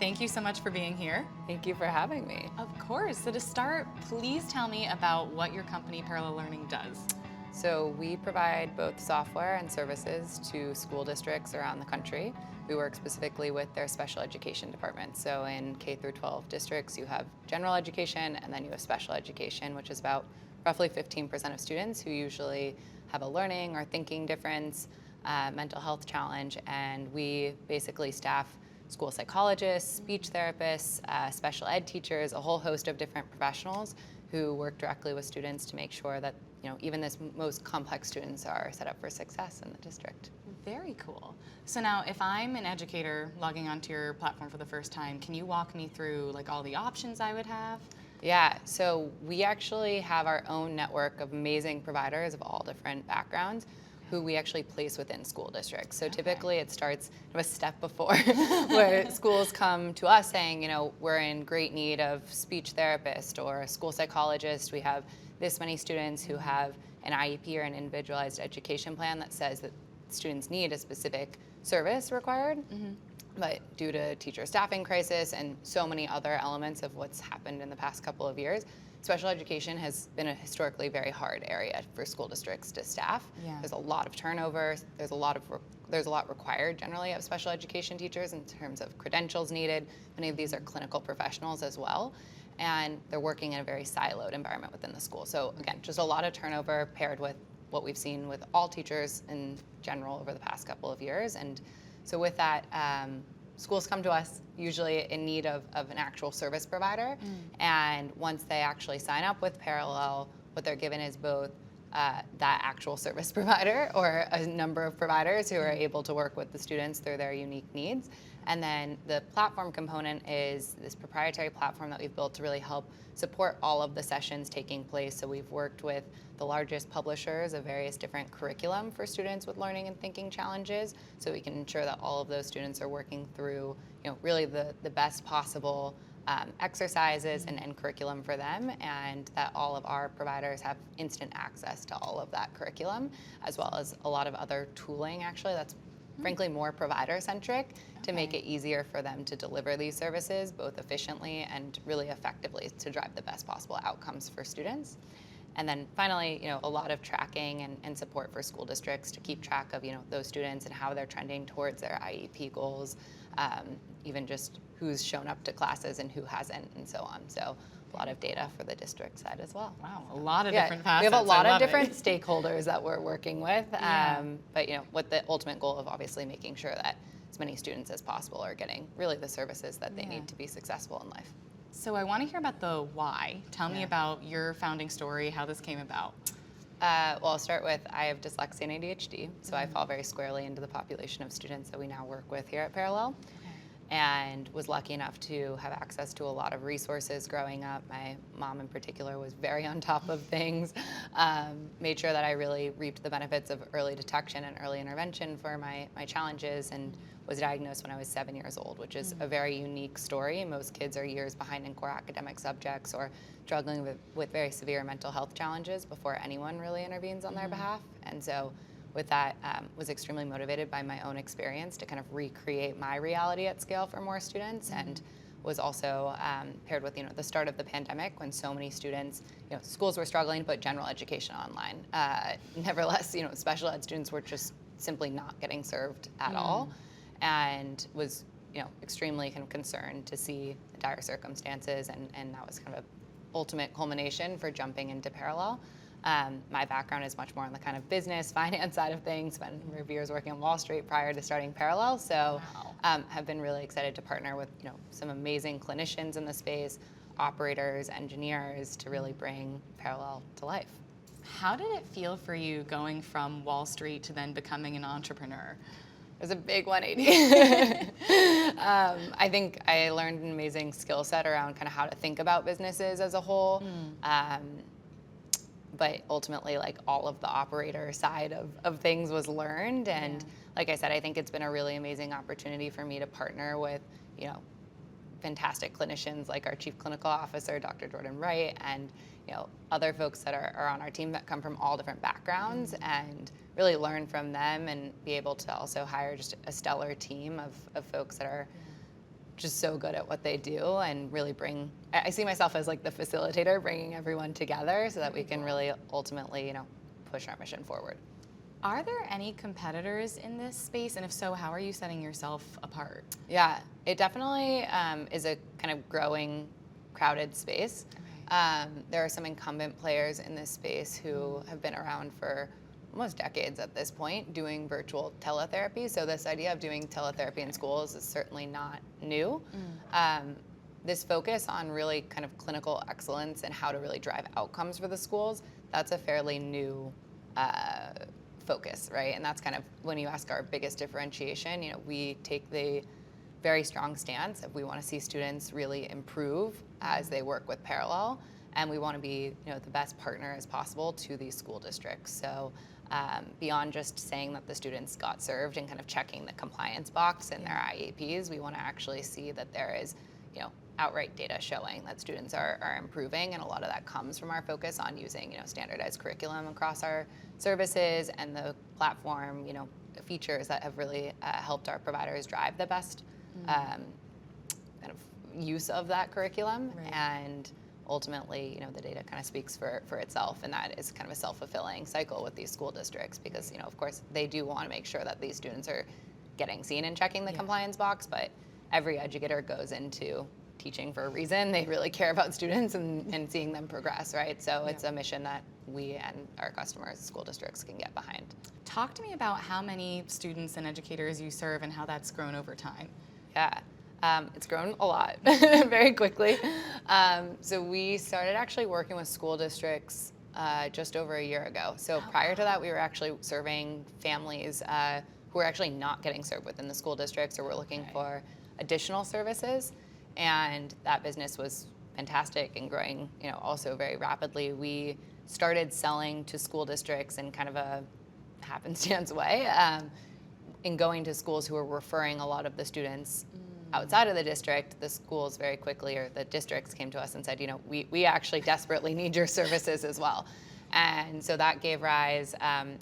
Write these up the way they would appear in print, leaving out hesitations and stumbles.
thank you so much for being here. Thank you for having me. Of course. So to start, please tell me about what your company, Parallel Learning, does. So we provide both software and services to school districts around the country. We work specifically with their special education departments. So in K through 12 districts, you have general education, and then you have special education, which is about roughly 15% of students who usually have a learning or thinking difference, mental health challenge, and we basically staff school psychologists, speech therapists, special ed teachers, a whole host of different professionals who work directly with students to make sure that even this most complex students are set up for success in the district. Very cool. So now, if I'm an educator logging onto your platform for the first time, can you walk me through like all the options I would have? Yeah, so we actually have our own network of amazing providers of all different backgrounds who we actually place within school districts. So typically it starts a step before where schools come to us saying, we're in great need of speech therapist or a school psychologist. We have this many students who have an IEP or an individualized education plan that says that students need a specific service required. But due to teacher staffing crisis and so many other elements of what's happened in the past couple of years, special education has been a historically very hard area for school districts to staff. Yeah. There's a lot of turnover. There's a lot required generally of special education teachers in terms of credentials needed. Many of these are clinical professionals as well, and they're working in a very siloed environment within the school. So again, just a lot of turnover paired with what we've seen with all teachers in general over the past couple of years. And so with that, schools come to us usually in need of an actual service provider. And once they actually sign up with Parallel, what they're given is both that actual service provider or a number of providers who are able to work with the students through their unique needs. And then the platform component is this proprietary platform that we've built to really help support all of the sessions taking place. So we've worked with the largest publishers of various different curriculum for students with learning and thinking challenges, so we can ensure that all of those students are working through really the best possible exercises and curriculum for them, and that all of our providers have instant access to all of that curriculum, as well as a lot of other tooling actually that's frankly more provider-centric to make it easier for them to deliver these services both efficiently and really effectively to drive the best possible outcomes for students. And then finally, a lot of tracking and support for school districts to keep track of, those students and how they're trending towards their IEP goals, even just who's shown up to classes and who hasn't, and so on. So a lot of data for the district side as well. Wow, a lot of different facets. We have a lot of different stakeholders that we're working with, but with the ultimate goal of obviously making sure that as many students as possible are getting really the services that they need to be successful in life. So I want to hear about the why. Tell me about your founding story, how this came about. Well, I'll start with I have dyslexia and ADHD, so I fall very squarely into the population of students that we now work with here at Parallel. And was lucky enough to have access to a lot of resources growing up. My mom in particular was very on top of things, made sure that I really reaped the benefits of early detection and early intervention for my challenges, and was diagnosed when I was 7 years old, which is a very unique story. Most kids are years behind in core academic subjects or struggling with very severe mental health challenges before anyone really intervenes on their behalf. And so with that, was extremely motivated by my own experience to kind of recreate my reality at scale for more students, and was also paired with the start of the pandemic when so many students, schools were struggling to put general education online. Nevertheless, special ed students were just simply not getting served at all, and was extremely kind of concerned to see the dire circumstances, and that was kind of an ultimate culmination for jumping into Parallel. My background is much more on the kind of business, finance side of things. Spent a number of years working on Wall Street prior to starting Parallel, so have been really excited to partner with some amazing clinicians in the space, operators, engineers, to really bring Parallel to life. How did it feel for you going from Wall Street to then becoming an entrepreneur? It was a big 180. I think I learned an amazing skill set around kind of how to think about businesses as a whole. But ultimately, like, all of the operator side of things was learned. And like I said, I think it's been a really amazing opportunity for me to partner with, fantastic clinicians like our Chief Clinical Officer, Dr. Jordan Wright, and other folks that are on our team that come from all different backgrounds, and really learn from them and be able to also hire just a stellar team of folks that are just so good at what they do and really I see myself as like the facilitator, bringing everyone together so that we can really ultimately, push our mission forward. Are there any competitors in this space? And if so, how are you setting yourself apart? Yeah, it definitely is a kind of growing, crowded space. Okay. There are some incumbent players in this space who have been around for almost decades at this point doing virtual teletherapy. So this idea of doing teletherapy in schools is certainly not new. This focus on really kind of clinical excellence and how to really drive outcomes for the schools, that's a fairly new focus, right? And that's kind of when you ask our biggest differentiation, we take the very strong stance if we want to see students really improve as they work with Parallel, and we want to be the best partner as possible to these school districts. So beyond just saying that the students got served and kind of checking the compliance box in their IEPs, we want to actually see that there is outright data showing that students are improving, and a lot of that comes from our focus on using standardized curriculum across our services and the platform features that have really helped our providers drive the best kind of use of that curriculum. Right. And ultimately the data kind of speaks for itself, and that is kind of a self-fulfilling cycle with these school districts because of course they do want to make sure that these students are getting seen and checking the compliance box, but every educator goes into teaching for a reason. They really care about students and seeing them progress, right? So it's a mission that we and our customers, school districts, can get behind. Talk to me about how many students and educators you serve and how that's grown over time. Yeah, it's grown a lot very quickly. So we started actually working with school districts just over a year ago. So prior to that, we were actually serving families who were actually not getting served within the school districts or were looking for additional services. And that business was fantastic and growing, also very rapidly. We started selling to school districts in kind of a happenstance way, in going to schools who were referring a lot of the students outside of the district. The schools very quickly, or the districts, came to us and said, we actually desperately need your services as well. And so that gave rise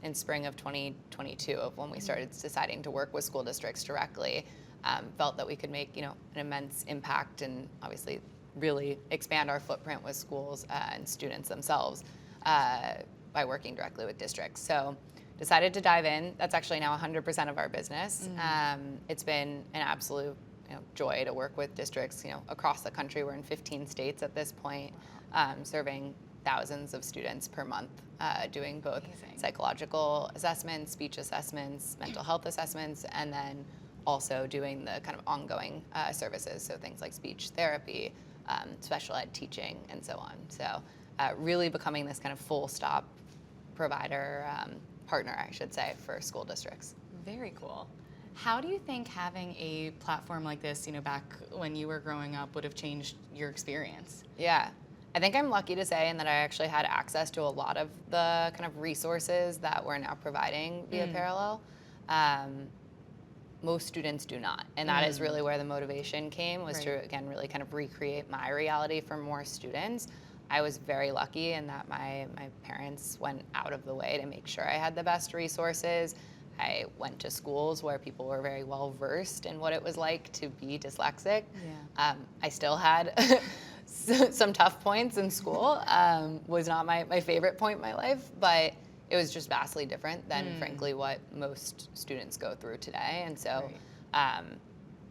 in spring of 2022 of when we started deciding to work with school districts directly. Felt that we could make an immense impact and obviously really expand our footprint with schools and students themselves by working directly with districts. So decided to dive in. That's actually now 100% of our business. It's been an absolute joy to work with districts across the country. We're in 15 states at this point, serving thousands of students per month, doing both psychological assessments, speech assessments, mental health assessments, and then also doing the kind of ongoing services, so things like speech therapy, special ed teaching, and so on. So really becoming this kind of full stop provider, partner, I should say, for school districts. Very cool. How do you think having a platform like this, back when you were growing up, would have changed your experience? Yeah. I think I'm lucky to say in that I actually had access to a lot of the kind of resources that we're now providing via Parallel. Most students do not. And that is really where the motivation came, was to, again, really kind of recreate my reality for more students. I was very lucky in that my parents went out of the way to make sure I had the best resources. I went to schools where people were very well versed in what it was like to be dyslexic. I still had some tough points in school. Was not my favorite point in my life, but it was just vastly different than, frankly, what most students go through today. And so,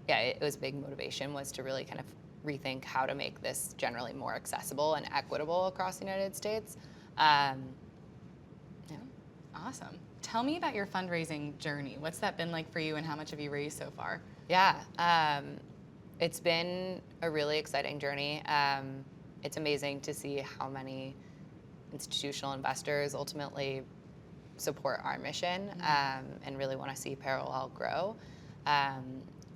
it was a big motivation, was to really kind of rethink how to make this generally more accessible and equitable across the United States. Awesome. Tell me about your fundraising journey. What's that been like for you, and how much have you raised so far? Yeah, it's been a really exciting journey. It's amazing to see how many institutional investors ultimately support our mission and really want to see Parallel grow.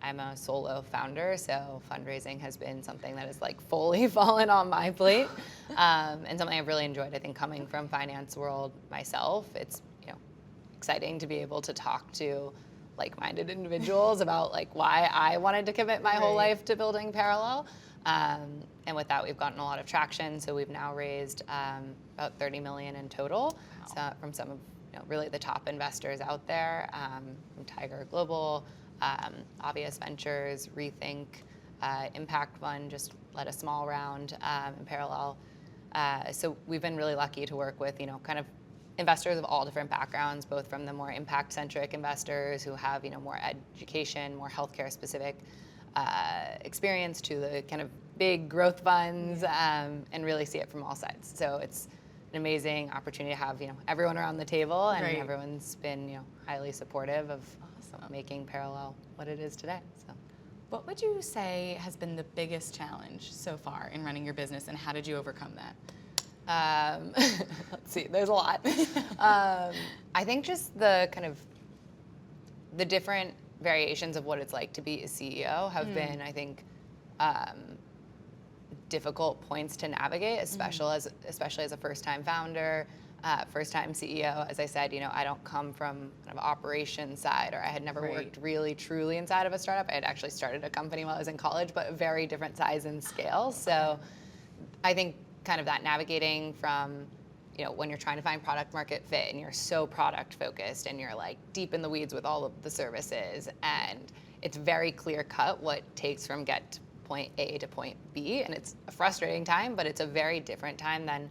I'm a solo founder, so fundraising has been something that has like fully fallen on my plate, and something I've really enjoyed. I think coming from finance world myself, it's exciting to be able to talk to like-minded individuals about like why I wanted to commit my whole life to building Parallel. And with that, we've gotten a lot of traction. So we've now raised about $30 million in total from some of really the top investors out there, from Tiger Global, Obvious Ventures, Rethink, impact fund just led a small round in parallel. So we've been really lucky to work with, kind of investors of all different backgrounds, both from the more impact-centric investors who have, more education, more healthcare-specific experience, to the kind of big growth funds, and really see it from all sides. So it's an amazing opportunity to have, everyone around the table, and Right. everyone's been, highly supportive of Awesome. making Parallel what it is today. So. What would you say has been the biggest challenge so far in running your business, and how did you overcome that? Let's see, there's a lot. I think just the kind of the different variations of what it's like to be a CEO have been, I think, difficult points to navigate, especially as a first-time founder, first-time CEO. As I said, I don't come from kind of operations side, or I had never worked really, truly inside of a startup. I had actually started a company while I was in college, but a very different size and scale. So I think kind of that navigating from, when you're trying to find product market fit and you're so product focused and you're like deep in the weeds with all of the services, and it's very clear cut what it takes from get to point A to point B, and it's a frustrating time, but it's a very different time than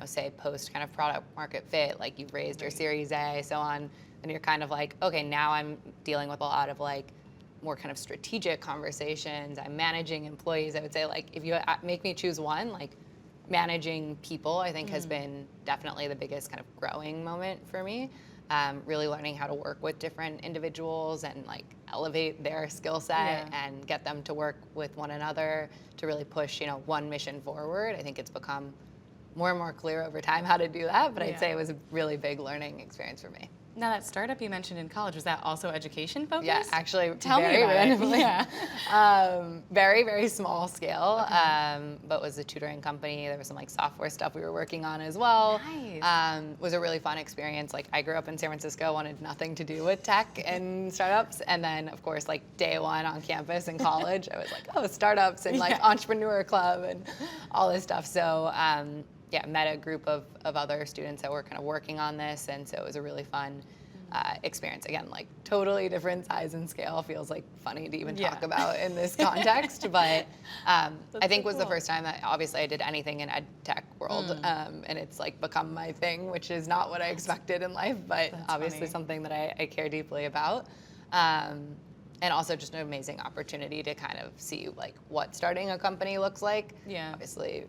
say post kind of product market fit, like you've raised your Series A, so on, and you're kind of like, okay, now I'm dealing with a lot of like more kind of strategic conversations. I'm managing employees. I would say, like, if you make me choose one, like managing people, I think has been definitely the biggest kind of growing moment for me. Really learning how to work with different individuals and like elevate their skill set and get them to work with one another to really push, one mission forward. I think it's become more and more clear over time how to do that, but I'd say it was a really big learning experience for me. Now, that startup you mentioned in college, was that also education focused? Yeah, actually, Tell me very about randomly. it. Yeah. Very, very small scale, but was a tutoring company. There was some like software stuff we were working on as well. Nice. Was a really fun experience. Like, I grew up in San Francisco, wanted nothing to do with tech and startups, and then of course, like day one on campus in college, I was like, oh, startups and like Entrepreneur Club and all this stuff. So. Met a group of other students that were kind of working on this, and so it was a really fun experience. Again, like totally different size and scale. Feels like funny to even talk about in this context, but I think was the first time that obviously I did anything in ed tech world, and it's like become my thing, which is not what I expected in life, but obviously something that I care deeply about. And also just an amazing opportunity to kind of see like what starting a company looks like. Yeah. Obviously,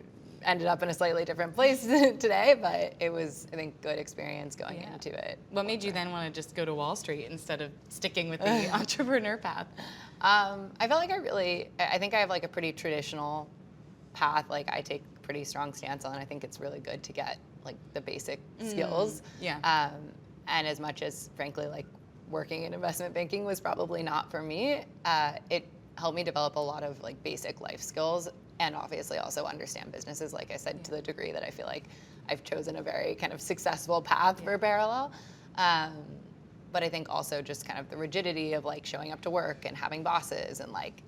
ended up in a slightly different place today, but it was, I think, good experience going into it. What made you then want to just go to Wall Street instead of sticking with the entrepreneur path? I felt like I think I have like a pretty traditional path. Like, I take a pretty strong stance on. I think it's really good to get like the basic skills. Yeah. And as much as, frankly, like working in investment banking was probably not for me, it helped me develop a lot of like basic life skills, and obviously also understand businesses, like I said, to the degree that I feel like I've chosen a very kind of successful path for Parallel. But I think also just kind of the rigidity of like showing up to work and having bosses and like,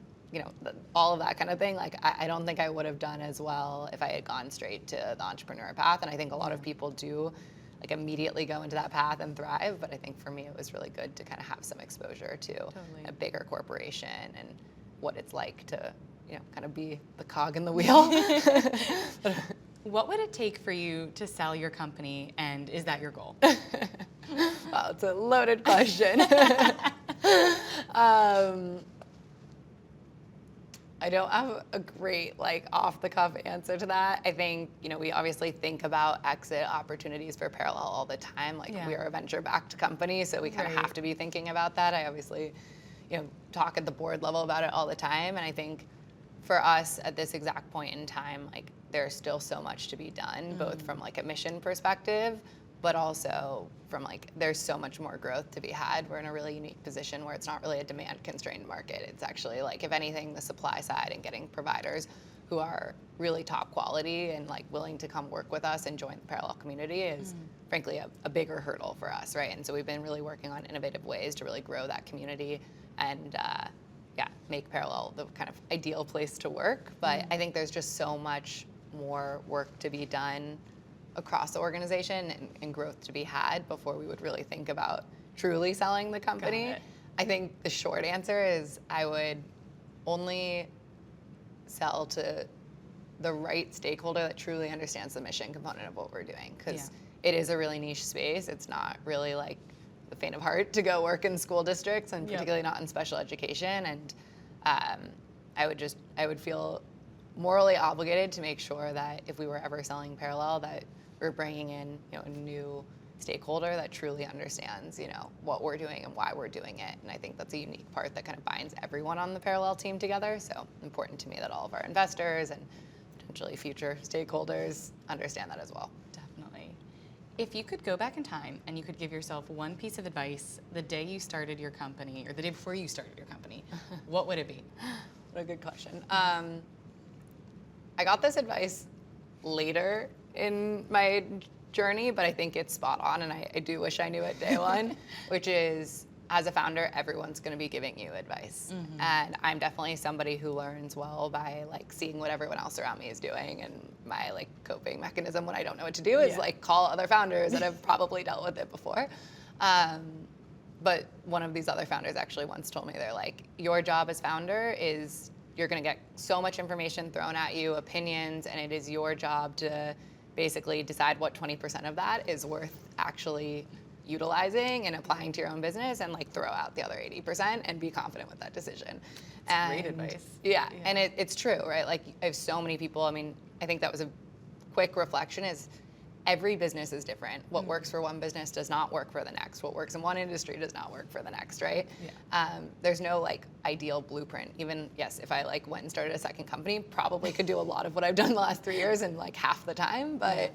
all of that kind of thing. Like, I don't think I would have done as well if I had gone straight to the entrepreneur path. And I think a lot of people do like immediately go into that path and thrive. But I think for me, it was really good to kind of have some exposure to a bigger corporation and what it's like to kind of be the cog in the wheel. What would it take for you to sell your company, and is that your goal? Well, it's a loaded question. I don't have a great like off-the-cuff answer to that. I think, we obviously think about exit opportunities for Parallel all the time. Like, we are a venture-backed company, so we kind of have to be thinking about that. I obviously, talk at the board level about it all the time, and I think for us at this exact point in time, like there's still so much to be done, both from like a mission perspective, but also from like there's so much more growth to be had. We're in a really unique position where it's not really a demand constrained market. It's actually like, if anything, the supply side and getting providers who are really top quality and like willing to come work with us and join the Parallel community is frankly a bigger hurdle for us, right? And so we've been really working on innovative ways to really grow that community and make Parallel the kind of ideal place to work. But I think there's just so much more work to be done across the organization and growth to be had before we would really think about truly selling the company. I think the short answer is I would only sell to the right stakeholder that truly understands the mission component of what we're doing, because it is a really niche space. It's not really like the faint of heart to go work in school districts, and particularly not in special education. And I would feel morally obligated to make sure that if we were ever selling Parallel, that we're bringing in, a new stakeholder that truly understands, what we're doing and why we're doing it. And I think that's a unique part that kind of binds everyone on the Parallel team together. So important to me that all of our investors and potentially future stakeholders understand that as well. Definitely. If you could go back in time and you could give yourself one piece of advice the day you started your company, or the day before you started your company, what would it be? What a good question. I got this advice later in my journey, but I think it's spot on, and I do wish I knew it day one, which is, as a founder, everyone's going to be giving you advice. Mm-hmm. And I'm definitely somebody who learns well by seeing what everyone else around me is doing, and my coping mechanism when I don't know what to do is call other founders that have probably dealt with it before. But one of these other founders actually once told me, they're like, your job as founder is you're going to get so much information thrown at you, opinions, and it is your job to basically decide what 20% of that is worth actually utilizing and applying to your own business, and throw out the other 80% and be confident with that decision. That's great advice. Yeah, and it's true, right? I have so many people, I think that was a quick reflection, is every business is different. What works for one business does not work for the next. What works in one industry does not work for the next, right? Yeah. There's no ideal blueprint. Even, yes, if I went and started a second company, probably could do a lot of what I've done the last 3 years in half the time. But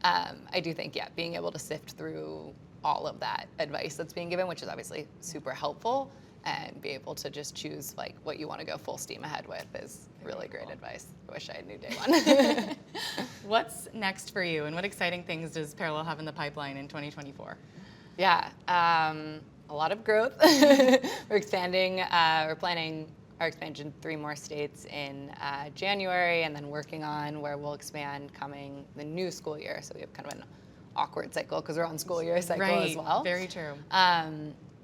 I do think, being able to sift through all of that advice that's being given, which is obviously super helpful, and be able to just choose what you want to go full steam ahead with is really great advice. I wish I knew day one. What's next for you, and what exciting things does Parallel have in the pipeline in 2024? Yeah, a lot of growth. We're expanding. We're planning our expansion 3 more states in January, and then working on where we'll expand coming the new school year. So we have kind of an awkward cycle because we're on school year cycle as well. Very true.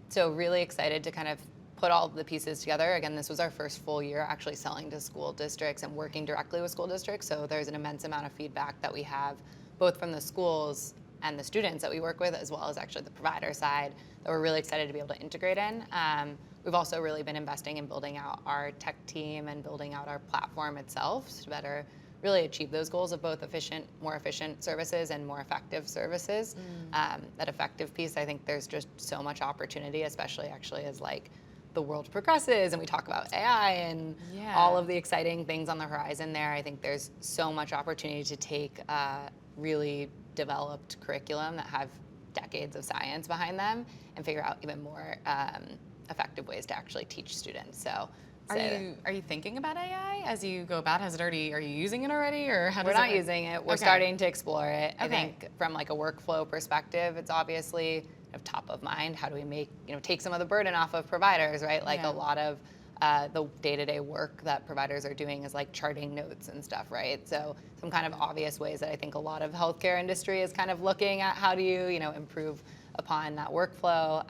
So really excited to kind of put all of the pieces together. Again, this was our first full year actually selling to school districts and working directly with school districts. So there's an immense amount of feedback that we have both from the schools and the students that we work with, as well as actually the provider side, that we're really excited to be able to integrate in. We've also really been investing in building out our tech team and building out our platform itself to better really achieve those goals of both more efficient services and more effective services. That effective piece, I think there's just so much opportunity, especially actually as the world progresses and we talk about AI and all of the exciting things on the horizon there. I think there's so much opportunity to take really developed curriculum that have decades of science behind them and figure out even more effective ways to actually teach students. So are you thinking about AI as you go about? Are you using it already, or how does We're not using it. We're starting to explore it. I think from a workflow perspective, it's obviously top of mind. How do we make, take some of the burden off of providers, right? A lot of the day-to-day work that providers are doing is charting notes and stuff, right? So some kind of obvious ways that I think a lot of healthcare industry is kind of looking at how do you, improve upon that workflow.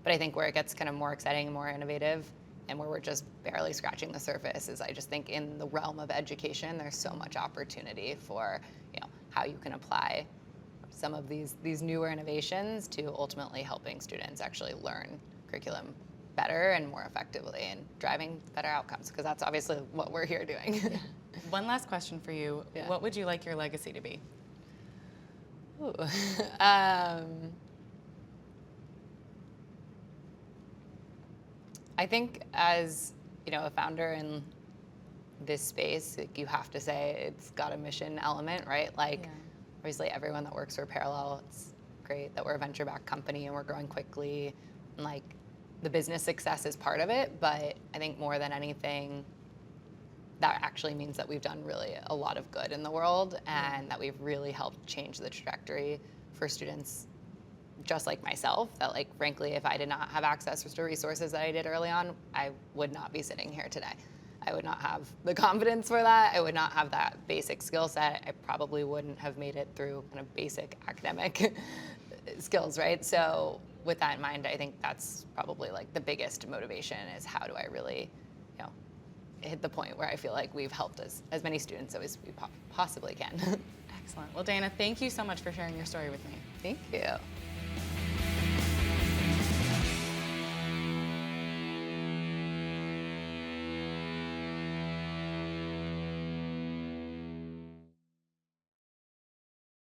But I think where it gets kind of more exciting and more innovative, and where we're just barely scratching the surface, is I just think in the realm of education, there's so much opportunity for how you can apply some of these newer innovations to ultimately helping students actually learn curriculum better and more effectively and driving better outcomes, because that's obviously what we're here doing. One last question for you. What would you like your legacy to be? Ooh. I think as a founder in this space, you have to say it's got a mission element, right? Obviously everyone that works for Parallel, it's great that we're a venture-backed company and we're growing quickly, and the business success is part of it. But I think more than anything, that actually means that we've done really a lot of good in the world, and that we've really helped change the trajectory for students just like myself, that frankly, if I did not have access to resources that I did early on, I would not be sitting here today. I would not have the confidence for that. I would not have that basic skill set. I probably wouldn't have made it through kind of basic academic skills, right? So with that in mind, I think that's probably the biggest motivation, is how do I really, hit the point where I feel like we've helped as many students as we possibly can. Excellent. Well, Dana, thank you so much for sharing your story with me. Thank you.